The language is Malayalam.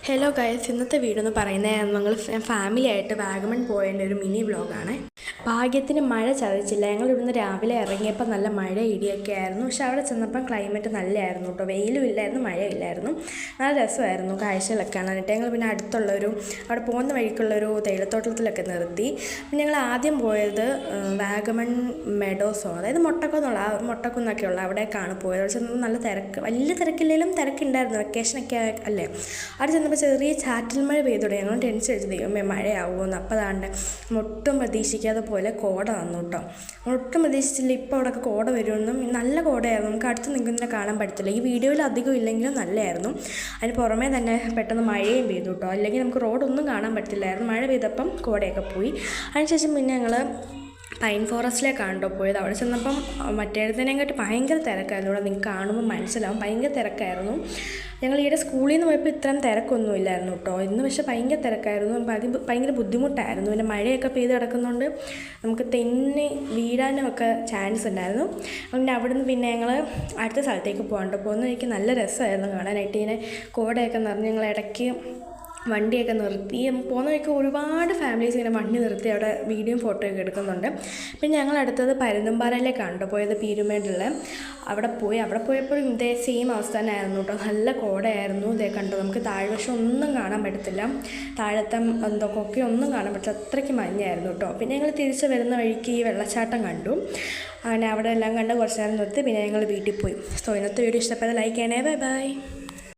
ഹലോ ഗൈസ്, ഇന്നത്തെ വീഡിയോ എന്ന് പറയുന്നത് ഞങ്ങൾ ഫാമിലിയായിട്ട് വാഗമൺ പോയതിൻ്റെ ഒരു മിനി വ്ളോഗാണ്. ഭാഗ്യത്തിന് മഴ ചതിച്ചില്ല. ഞങ്ങൾ ഇവിടുന്ന് രാവിലെ ഇറങ്ങിയപ്പോൾ നല്ല മഴ ഇടിയൊക്കെ ആയിരുന്നു. പക്ഷെ അവിടെ ചെന്നപ്പം ക്ലൈമറ്റ് നല്ലതായിരുന്നു കേട്ടോ. വെയിലും ഇല്ലായിരുന്നു, മഴയില്ലായിരുന്നു. നല്ല രസമായിരുന്നു കാഴ്ചകളൊക്കെ കാണാനായിട്ട്. ഞങ്ങൾ പിന്നെ അവിടെ പോകുന്ന വഴിക്കുള്ളൊരു തേയിലത്തോട്ടത്തിലൊക്കെ നിർത്തി. പിന്നെ ഞങ്ങൾ ആദ്യം പോയത് വാഗമൺ മെഡോസോ, അതായത് മൊട്ടക്കുന്നൊക്കെയുള്ള അവിടേക്കാണ് പോയത്. അവിടെ ചെന്നപ്പോൾ നല്ല തിരക്ക്, വലിയ തിരക്കില്ലെങ്കിലും തിരക്കുണ്ടായിരുന്നു. വെക്കേഷനൊക്കെ അല്ലേ. അവിടെ ചെന്നപ്പോൾ ചെറിയ ചാറ്റൽ മഴ പെയ്തോടെ ഞങ്ങൾ ടെൻഷൻ അടിച്ച് ദൈവമേ മഴയാവുമെന്ന്. അപ്പോൾ അതാണ്ട് ഒട്ടും പ്രതീക്ഷിക്കാതെ പോലെ കോട വന്നു കേട്ടോ. ഒട്ടും പ്രതീക്ഷിച്ചില്ല ഇപ്പോൾ അവിടെയൊക്കെ കോട വരുമെന്നും. നല്ല കോടയായിരുന്നു, നമുക്ക് അടുത്ത് നിൽക്കുന്നതിനെ കാണാൻ പറ്റത്തില്ല. ഈ വീഡിയോയിൽ അധികം ഇല്ലെങ്കിലും നല്ലതായിരുന്നു. അതിന് പുറമേ തന്നെ പെട്ടെന്ന് മഴയും പെയ്തു കേട്ടോ. അല്ലെങ്കിൽ നമുക്ക് റോഡൊന്നും കാണാൻ പറ്റില്ലായിരുന്നു. മഴ പെയ്തപ്പം കോടയൊക്കെ പോയി. അതിനുശേഷം പിന്നെ ഞങ്ങൾ പൈൻ ഫോറസ്റ്റിലേക്കാണ് കേട്ടോ പോയത്. അവിടെ ചെന്നപ്പം മറ്റേടത്തിനെക്കാട്ടി ഭയങ്കര തിരക്കായിരുന്നു. ഇവിടെ നിങ്ങൾക്ക് കാണുമ്പോൾ മനസ്സിലാവും, ഭയങ്കര തിരക്കായിരുന്നു. ഞങ്ങൾ ഈയിടെ സ്കൂളിൽ നിന്ന് പോയപ്പോൾ ഇത്രയും തിരക്കൊന്നും ഇല്ലായിരുന്നു കേട്ടോ. ഇന്ന് പക്ഷേ ഭയങ്കര തിരക്കായിരുന്നു. ഭയങ്കര ബുദ്ധിമുട്ടായിരുന്നു. പിന്നെ മഴയൊക്കെ പെയ്ത് കിടക്കുന്നതുകൊണ്ട് നമുക്ക് തെന്നി വീഴാനും ഒക്കെ ചാൻസ് ഉണ്ടായിരുന്നു. അതുകൊണ്ട് അവിടുന്ന് പിന്നെ ഞങ്ങൾ അടുത്ത സ്ഥലത്തേക്ക് പോകാൻ കേട്ടോ. പോകുന്ന വഴിക്ക് നല്ല രസമായിരുന്നു കാണാനായിട്ട്. ഇങ്ങനെ കോടയൊക്കെ നിറഞ്ഞ് ഞങ്ങൾ ഇടയ്ക്ക് വണ്ടിയൊക്കെ നിർത്തി പോകുന്ന വഴിക്ക് ഒരുപാട് ഫാമിലീസ് ഇങ്ങനെ വണ്ടി നിർത്തി അവിടെ വീഡിയോയും ഫോട്ടോയൊക്കെ എടുക്കുന്നുണ്ട്. പിന്നെ ഞങ്ങൾ അടുത്തത് പരുന്തുംപാറയിലേക്കാണ് കേട്ടോ പോയത്, പീരുമേടുള്ള. അവിടെ പോയപ്പോഴും ഇതേ സെയിം അവസ്ഥ തന്നെ ആയിരുന്നു കേട്ടോ. നല്ല കോടയായിരുന്നു. ഇതേ കണ്ടോ, നമുക്ക് താഴ്വശം ഒന്നും കാണാൻ പറ്റത്തില്ല. താഴത്തെ കൊക്കയൊന്നും കാണാൻ പറ്റില്ല, അത്രയ്ക്ക് മഞ്ഞായിരുന്നു കേട്ടോ. പിന്നെ ഞങ്ങൾ തിരിച്ച് വരുന്ന വഴിക്ക് ഈ വെള്ളച്ചാട്ടം കണ്ടു. അങ്ങനെ അവിടെ എല്ലാം കണ്ട് കുറച്ച് നേരം നിർത്തി പിന്നെ ഞങ്ങൾ വീട്ടിൽ പോയി. സോ ഇന്നത്തെ വീഡിയോ ഇഷ്ടപ്പെട്ട ലൈക്ക് ചെയ്യണേ. Bye bye.